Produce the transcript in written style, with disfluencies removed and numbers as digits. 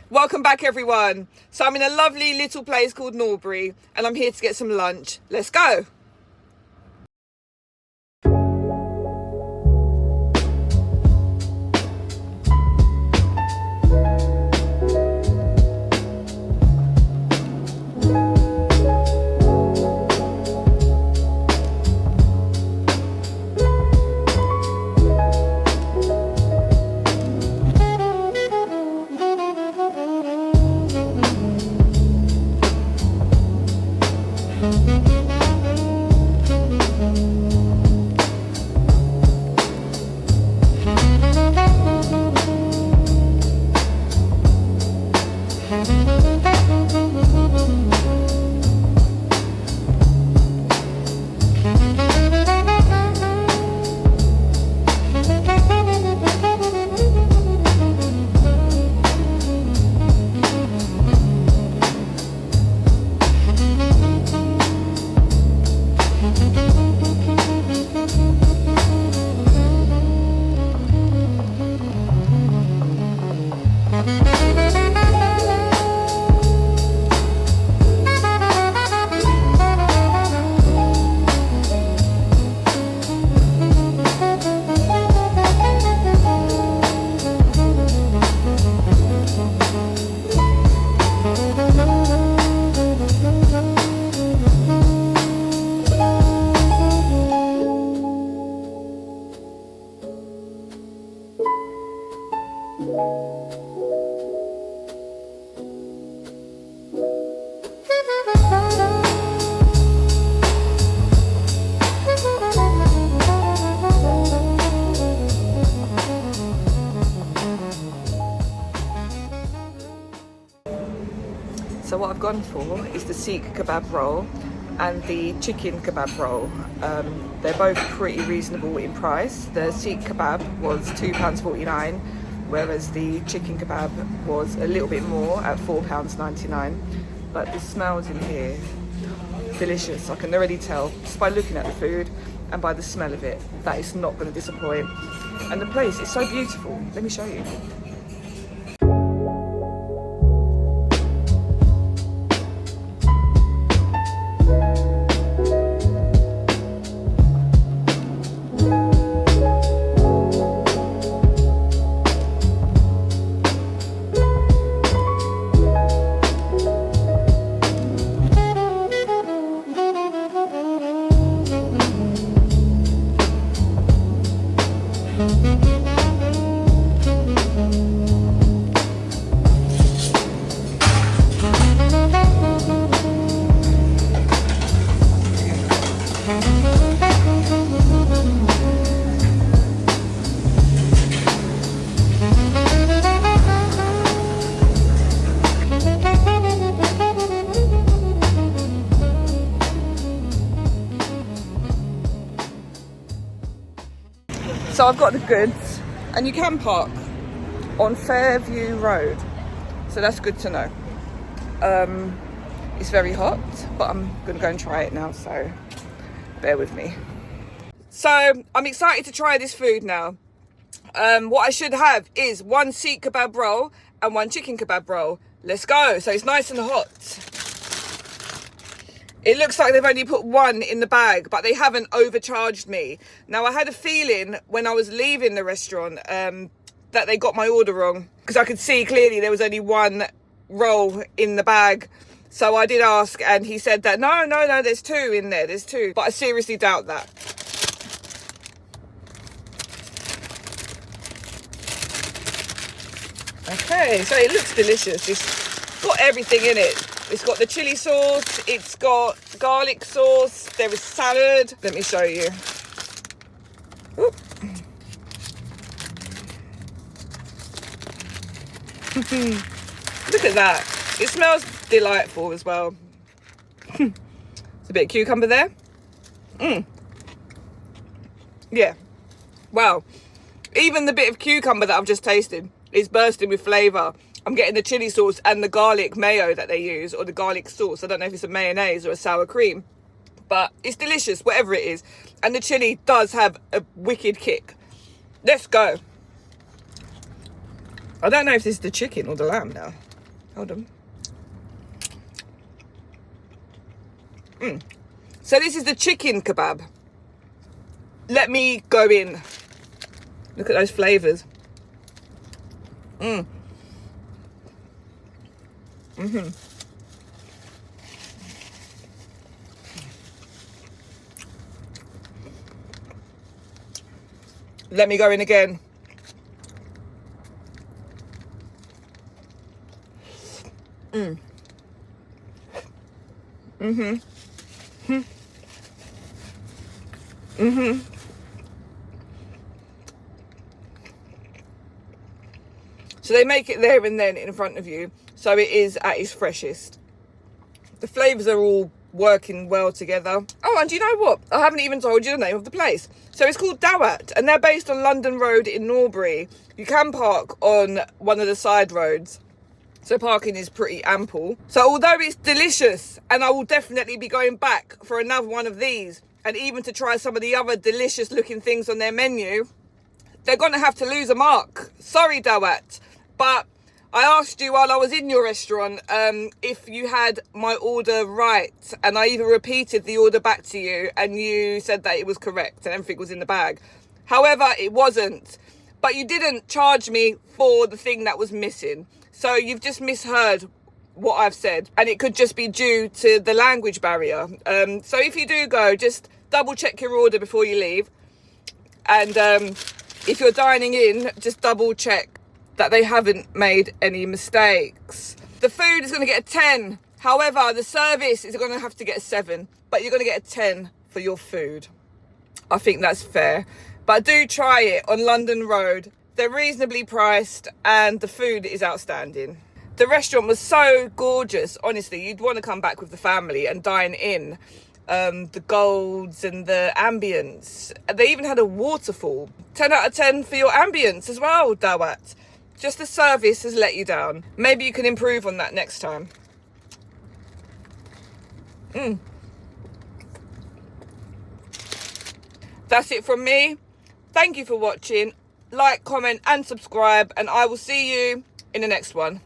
Welcome back, everyone. So I'm in a lovely little place called Norbury and I'm here to get some lunch. Let's go. So what I've gone for is the Sikh kebab roll and the chicken kebab roll. They're both pretty reasonable in price. The Sikh kebab was £2.49, whereas the chicken kebab was a little bit more at £4.99. But the smells in here, delicious. I can already tell just by looking at the food and by the smell of it that it's not going to disappoint. And the place is so beautiful. Let me show you. So I've got the goods, and you can park on Fairview Road, so that's good to know. It's very hot, but I'm gonna go and try it now, so bear with me. So I'm excited to try this food now. What I should have is one Sikh kebab roll and one chicken kebab roll. Let's go. So it's nice and hot. It looks like they've only put one in the bag, but they haven't overcharged me. Now, I had a feeling when I was leaving the restaurant that they got my order wrong, because I could see clearly there was only one roll in the bag. So I did ask, and he said that, no, there's two in there, there's two. But I seriously doubt that. Okay, so it looks delicious. It's got everything in it. It's got the chili sauce, it's got garlic sauce, there is salad. Let me show you. Oop. Look at that. It smells delightful as well. There's a bit of cucumber there. Yeah. Wow. Even the bit of cucumber that I've just tasted is bursting with flavour. I'm getting the chili sauce and the garlic mayo that they use, or the garlic sauce. I don't know if it's a mayonnaise or a sour cream, but it's delicious, whatever it is. And the chili does have a wicked kick. Let's go. I don't know if this is the chicken or the lamb now. Hold on. So this is the chicken kebab. Let me go in. Look at those flavours. Let me go in again. So they make it there and then in front of you, so it is at its freshest. The flavours are all working well together. Oh, and do you know what? I haven't even told you the name of the place. So it's called Dawat, and they're based on London Road in Norbury. You can park on one of the side roads, so parking is pretty ample. So although it's delicious, and I will definitely be going back for another one of these, and even to try some of the other delicious looking things on their menu, they're going to have to lose a mark. Sorry, Dawat. But I asked you while I was in your restaurant if you had my order right, and I even repeated the order back to you, and you said that it was correct and everything was in the bag. However, it wasn't. But you didn't charge me for the thing that was missing. So you've just misheard what I've said, and it could just be due to the language barrier. So if you do go, just double check your order before you leave. And if you're dining in, just double check that they haven't made any mistakes. The food is going to get a 10. However, the service is going to have to get a 7. But you're going to get a 10 for your food. I think that's fair. But do try it on London Road. They're reasonably priced and the food is outstanding. The restaurant was so gorgeous. Honestly, you'd want to come back with the family and dine in. The golds and the ambience. They even had a waterfall. 10 out of 10 for your ambience as well, Dawat. Just the service has let you down. Maybe you can improve on that next time. That's it from me. Thank you for watching. Like, comment and subscribe, and I will see you in the next one.